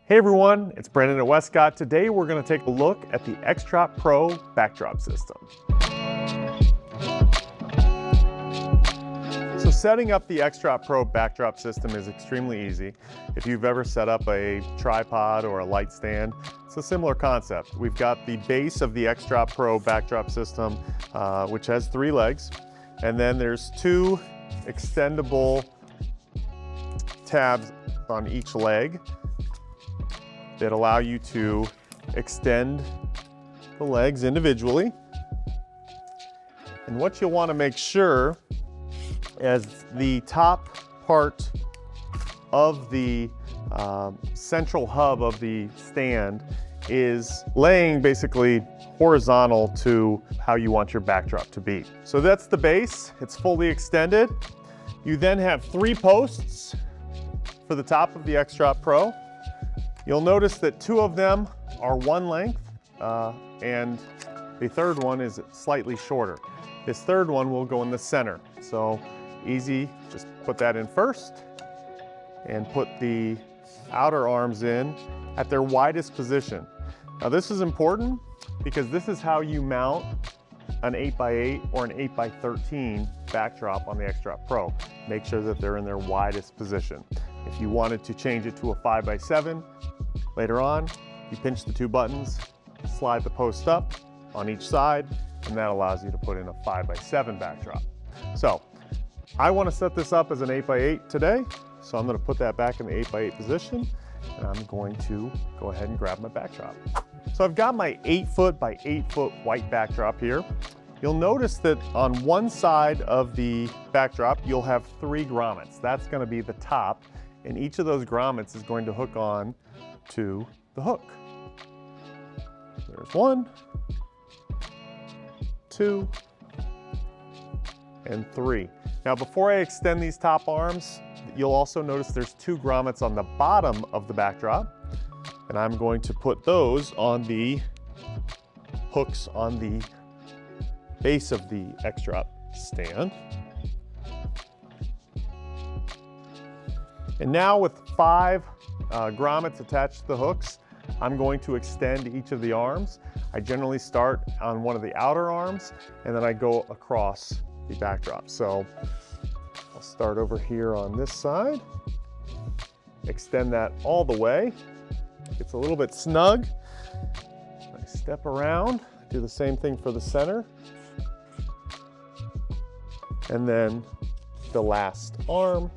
Hey everyone, it's Brandon at Westcott. Today we're going to take a look at the X-Drop Pro backdrop system. So setting up the X-Drop Pro backdrop system is extremely easy. If you've ever set up a tripod or a light stand, it's a similar concept. We've got the base of the X-Drop Pro backdrop system, which has 3 legs, and then there's 2 extendable tabs on each leg that allow you to extend the legs individually. And what you'll want to make sure is the top part of the central hub of the stand is laying basically horizontal to how you want your backdrop to be. So that's the base, it's fully extended. You then have 3 posts for the top of the X-Drop Pro. You'll notice that 2 of them are 1 length and the third one is slightly shorter. This third one will go in the center. So easy, just put that in first and put the outer arms in at their widest position. Now this is important because this is how you mount an 8x8 or an 8x13 backdrop on the X-Drop Pro. Make sure that they're in their widest position. If you wanted to change it to a 5x7, later on, you pinch the 2 buttons, slide the post up on each side, and that allows you to put in a 5x7 backdrop. So, I want to set this up as an 8x8 today, so I'm going to put that back in the 8x8 position, and I'm going to go ahead and grab my backdrop. So I've got my 8-foot by 8-foot white backdrop here. You'll notice that on one side of the backdrop, you'll have 3 grommets. That's going to be the top, and each of those grommets is going to hook on to the hook. There's 1, 2, and 3. Now before I extend these top arms, you'll also notice there's 2 grommets on the bottom of the backdrop, and I'm going to put those on the hooks on the base of the X-Drop stand. And now with 5 grommets attached to the hooks, I'm going to extend each of the arms. I generally start on one of the outer arms and then I go across the backdrop. So I'll start over here on this side, extend that all the way. It's a little bit snug. I step around, do the same thing for the center. And then the last arm,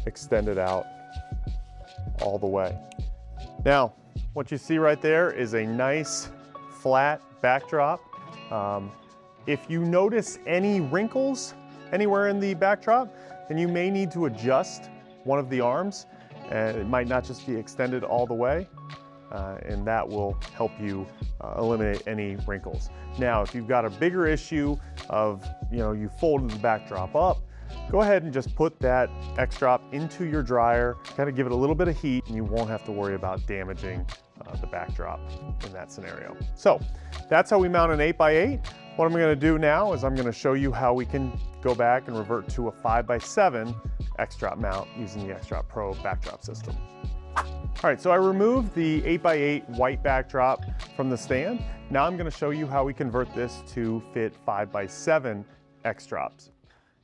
extend it out all the way. Now, what you see right there is a nice flat backdrop. If you notice any wrinkles anywhere in the backdrop, then you may need to adjust one of the arms, and it might not just be extended all the way, and that will help you eliminate any wrinkles. Now, if you've got a bigger issue of, you folded the backdrop up, go ahead and just put that X-Drop into your dryer, kind of give it a little bit of heat, and you won't have to worry about damaging the backdrop in that scenario. So that's how we mount an 8x8. What I'm going to do now is I'm going to show you how we can go back and revert to a 5x7 X-Drop mount using the X-Drop Pro backdrop system. All right, so I removed the 8x8 white backdrop from the stand. Now I'm going to show you how we convert this to fit 5x7 X-Drops.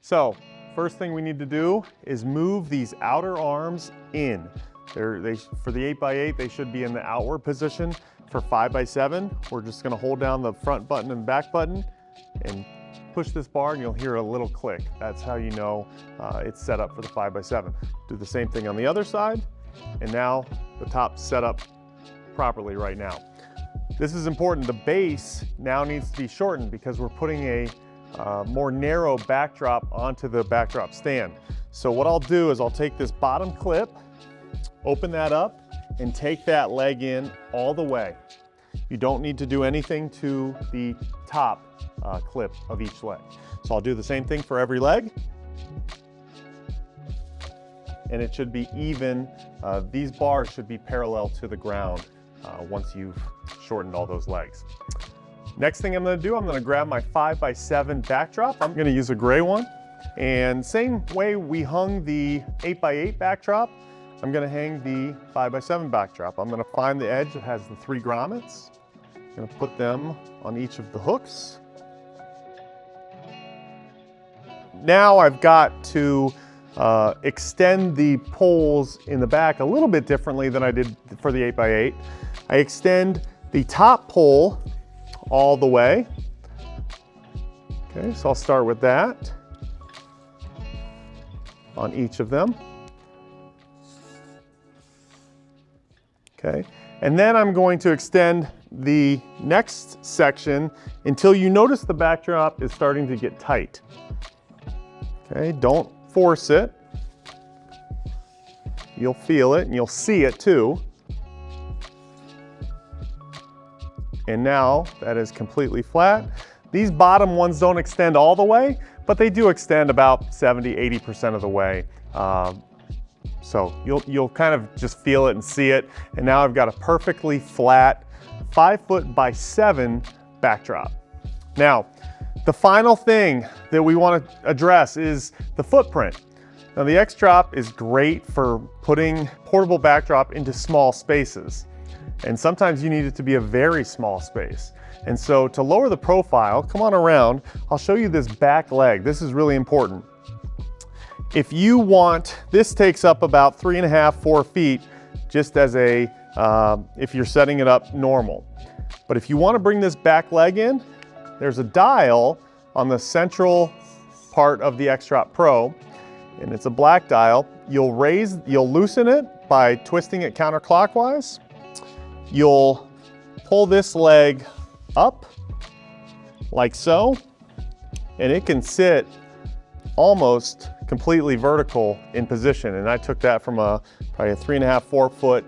So first thing we need to do is move these outer arms in. For the 8x8, they should be in the outward position. For 5x7, we're just going to hold down the front button and back button and push this bar and you'll hear a little click. That's how you know it's set up for the 5x7. Do the same thing on the other side, and now the top's set up properly right now. This is important. The base now needs to be shortened because we're putting a more narrow backdrop onto the backdrop stand. So what I'll do is I'll take this bottom clip, open that up, and take that leg in all the way. You don't need to do anything to the top clip of each leg. So I'll do the same thing for every leg. And it should be even. These bars should be parallel to the ground once you've shortened all those legs. Next thing I'm going to do, I'm going to grab my 5x7 backdrop. I'm going to use a gray one. And same way we hung the 8x8 backdrop, I'm gonna hang the 5x7 backdrop. I'm gonna find the edge that has the 3 grommets. I'm gonna put them on each of the hooks. Now I've got to extend the poles in the back a little bit differently than I did for the 8x8. I extend the top pole all the way. Okay, so I'll start with that on each of them. Okay, and then I'm going to extend the next section until you notice the backdrop is starting to get tight. Okay, don't force it. You'll feel it and you'll see it too. And now that is completely flat. These bottom ones don't extend all the way, but they do extend about 70–80% of the way. So you'll kind of just feel it and see it. And now I've got a perfectly flat 5'7" backdrop. Now, the final thing that we want to address is the footprint. Now the X-Drop is great for putting portable backdrop into small spaces. And sometimes you need it to be a very small space. And so to lower the profile, come on around, I'll show you this back leg. This is really important. If you want, this takes up about 3.5–4 feet just as a, if you're setting it up normal. But if you want to bring this back leg in, there's a dial on the central part of the X-Drop Pro, and it's a black dial. You'll loosen it by twisting it counterclockwise. You'll pull this leg up like so, and it can sit almost completely vertical in position. And I took that from probably a 3.5–4 foot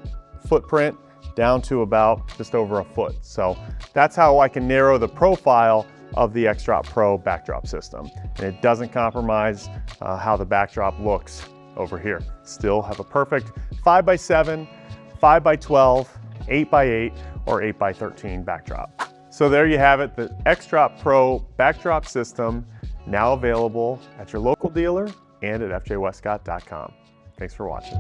footprint down to about just over a foot. So that's how I can narrow the profile of the X-Drop Pro backdrop system. And it doesn't compromise how the backdrop looks over here. Still have a perfect 5x7, 5x12, 8x8, or 8x13 backdrop. So there you have it, the X-Drop Pro backdrop system, now available at your local dealer and at fjwestcott.com. Thanks for watching.